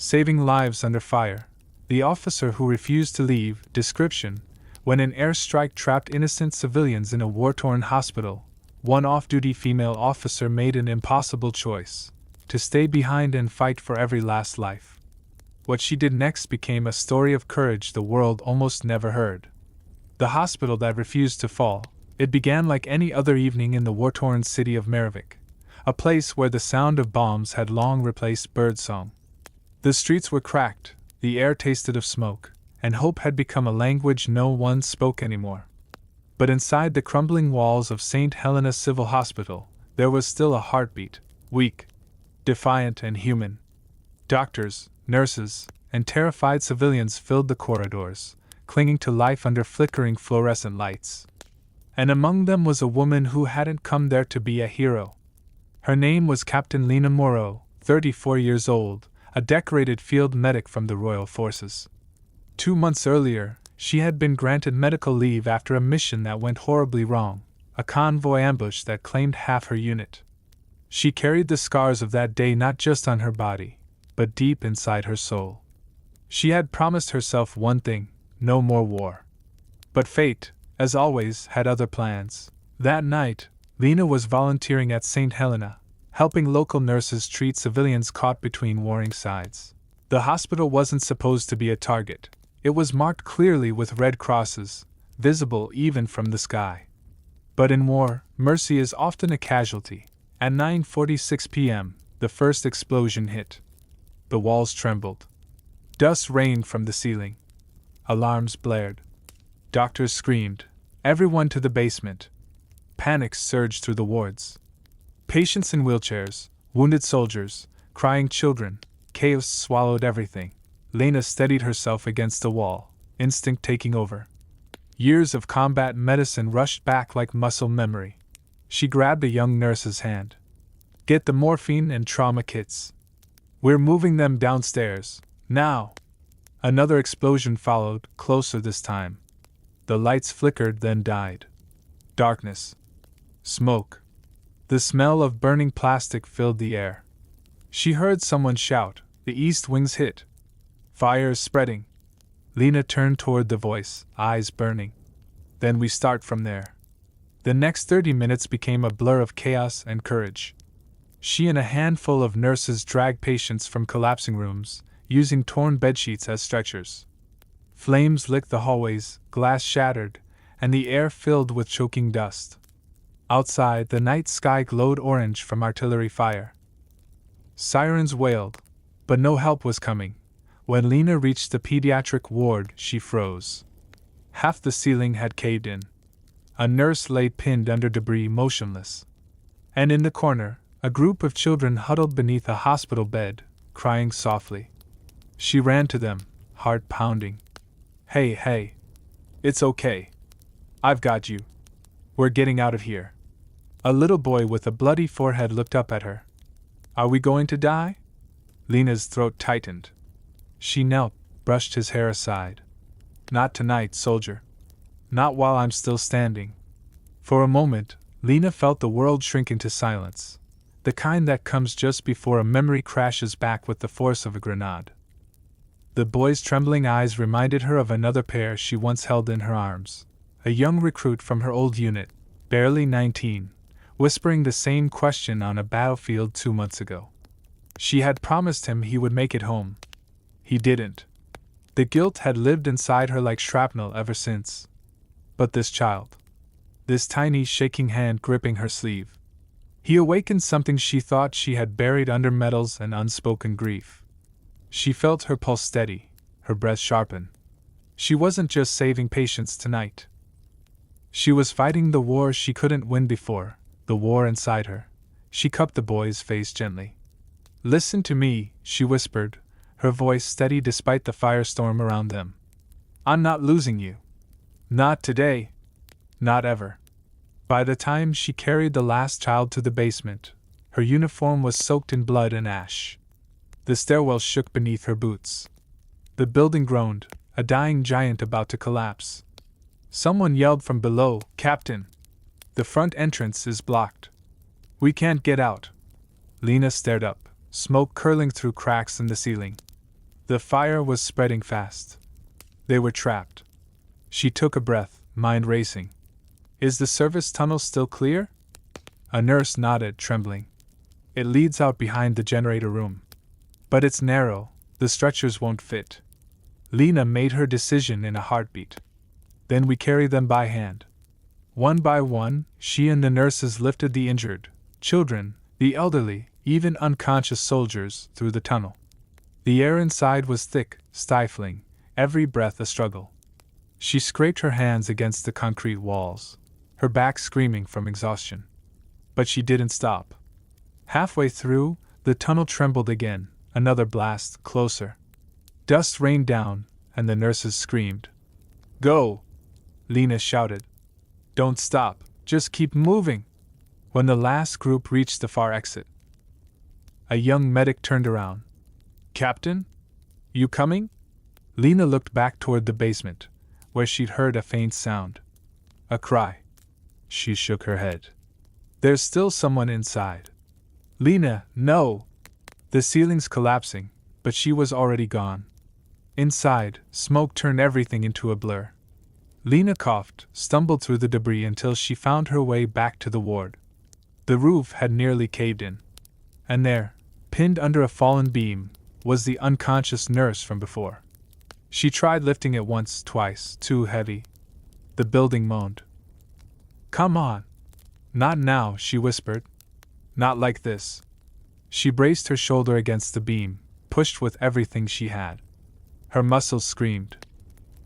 Saving lives under fire. The officer who refused to leave. Description: when an airstrike trapped innocent civilians in a war-torn hospital, one off-duty female officer made an impossible choice: to stay behind and fight for every last life. What she did next became a story of courage the world almost never heard. The hospital that refused to fall. It began like any other evening in the war-torn city of Merivik, a place where the sound of bombs had long replaced birdsong. The streets were cracked, the air tasted of smoke, and hope had become a language no one spoke anymore. But inside the crumbling walls of St. Helena Civil Hospital, there was still a heartbeat, weak, defiant and human. Doctors, nurses, and terrified civilians filled the corridors, clinging to life under flickering fluorescent lights. And among them was a woman who hadn't come there to be a hero. Her name was Captain Lena Morrow, 34 years old, a decorated field medic from the Royal Forces. 2 months earlier, she had been granted medical leave after a mission that went horribly wrong, a convoy ambush that claimed half her unit. She carried the scars of that day not just on her body, but deep inside her soul. She had promised herself one thing: no more war. But fate, as always, had other plans. That night, Lena was volunteering at St. Helena, helping local nurses treat civilians caught between warring sides. The hospital wasn't supposed to be a target. It was marked clearly with red crosses, visible even from the sky. But in war, mercy is often a casualty. At 9:46 p.m., the first explosion hit. The walls trembled. Dust rained from the ceiling. Alarms blared. Doctors screamed. Everyone to the basement. Panic surged through the wards. Patients in wheelchairs, wounded soldiers, crying children. Chaos swallowed everything. Lena steadied herself against the wall, instinct taking over. Years of combat medicine rushed back like muscle memory. She grabbed a young nurse's hand. "Get the morphine and trauma kits. We're moving them downstairs, now." Another explosion followed, closer this time. The lights flickered, then died. Darkness. Smoke. The smell of burning plastic filled the air. She heard someone shout, "The east wing's hit. Fire's spreading." Lena turned toward the voice, eyes burning. "Then we start from there." The next 30 minutes became a blur of chaos and courage. She and a handful of nurses dragged patients from collapsing rooms, using torn bedsheets as stretchers. Flames licked the hallways, glass shattered, and the air filled with choking dust. Outside, the night sky glowed orange from artillery fire. Sirens wailed, but no help was coming. When Lena reached the pediatric ward, she froze. Half the ceiling had caved in. A nurse lay pinned under debris, motionless. And in the corner, a group of children huddled beneath a hospital bed, crying softly. She ran to them, heart pounding. Hey. It's okay. I've got you. We're getting out of here." A little boy with a bloody forehead looked up at her. "Are we going to die?" Lena's throat tightened. She knelt, brushed his hair aside. "Not tonight, soldier. Not while I'm still standing." For a moment, Lena felt the world shrink into silence, the kind that comes just before a memory crashes back with the force of a grenade. The boy's trembling eyes reminded her of another pair she once held in her arms, a young recruit from her old unit, barely 19, whispering the same question on a battlefield 2 months ago. She had promised him he would make it home. He didn't. The guilt had lived inside her like shrapnel ever since. But this child, this tiny shaking hand gripping her sleeve, he awakened something she thought she had buried under medals and unspoken grief. She felt her pulse steady, her breath sharpen. She wasn't just saving patients tonight. She was fighting the war she couldn't win before, the war inside her. She cupped the boy's face gently. "Listen to me," she whispered, her voice steady despite the firestorm around them. "I'm not losing you. Not today. Not ever." By the time she carried the last child to the basement, her uniform was soaked in blood and ash. The stairwell shook beneath her boots. The building groaned, a dying giant about to collapse. Someone yelled from below, "Captain! The front entrance is blocked. We can't get out." Lena stared up, smoke curling through cracks in the ceiling. The fire was spreading fast. They were trapped. She took a breath, mind racing. Is the service tunnel still clear? A nurse nodded, trembling. It leads out behind the generator room. But it's narrow, the stretchers won't fit. Lena made her decision in a heartbeat. Then we carry them by hand. One by one, she and the nurses lifted the injured, children, the elderly, even unconscious soldiers, through the tunnel. The air inside was thick, stifling, every breath a struggle. She scraped her hands against the concrete walls, her back screaming from exhaustion. But she didn't stop. Halfway through, the tunnel trembled again, another blast, closer. Dust rained down, and the nurses screamed. Go! Lena shouted. Don't stop, just keep moving. When the last group reached the far exit, a young medic turned around. Captain? You coming? Lena looked back toward the basement, where she'd heard a faint sound. A cry. She shook her head. There's still someone inside. Lena, no! The ceiling's collapsing, but she was already gone. Inside, smoke turned everything into a blur. Lena coughed, stumbled through the debris until she found her way back to the ward. The roof had nearly caved in. And there, pinned under a fallen beam, was the unconscious nurse from before. She tried lifting it once, twice, too heavy. The building moaned. Come on. Not now, she whispered. Not like this. She braced her shoulder against the beam, pushed with everything she had. Her muscles screamed.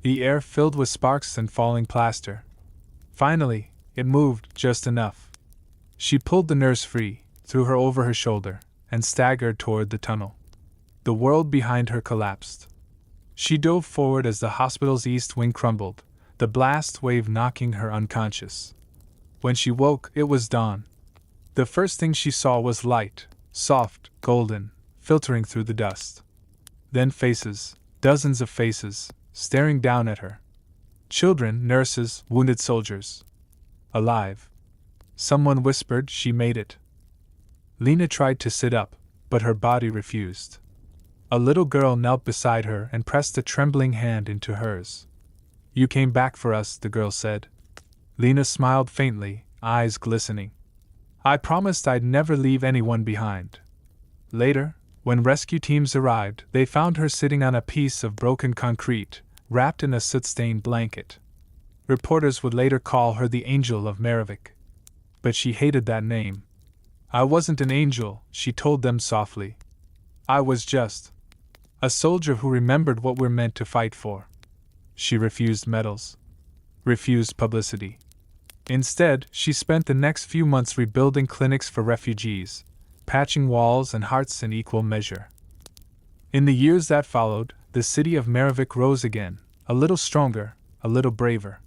The air filled with sparks and falling plaster. Finally, it moved just enough. She pulled the nurse free, threw her over her shoulder, and staggered toward the tunnel. The world behind her collapsed. She dove forward as the hospital's east wing crumbled, the blast wave knocking her unconscious. When she woke, it was dawn. The first thing she saw was light, soft, golden, filtering through the dust. Then faces, dozens of faces, staring down at her. Children, nurses, wounded soldiers. Alive. Someone whispered she made it. Lena tried to sit up, but her body refused. A little girl knelt beside her and pressed a trembling hand into hers. You came back for us, the girl said. Lena smiled faintly, eyes glistening. I promised I'd never leave anyone behind. Later, when rescue teams arrived, they found her sitting on a piece of broken concrete, wrapped in a soot-stained blanket. Reporters would later call her the Angel of Maravik. But she hated that name. I wasn't an angel, she told them softly. I was just a soldier who remembered what we're meant to fight for. She refused medals. Refused publicity. Instead, she spent the next few months rebuilding clinics for refugees, patching walls and hearts in equal measure. In the years that followed, the city of Maravik rose again, a little stronger, a little braver.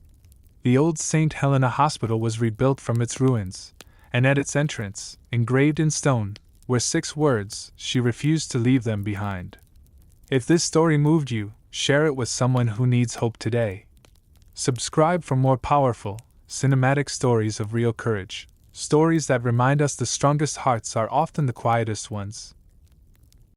The old St. Helena Hospital was rebuilt from its ruins, and at its entrance, engraved in stone, were 6 words, she refused to leave them behind. If this story moved you, share it with someone who needs hope today. Subscribe for more powerful, cinematic stories of real courage, stories that remind us the strongest hearts are often the quietest ones.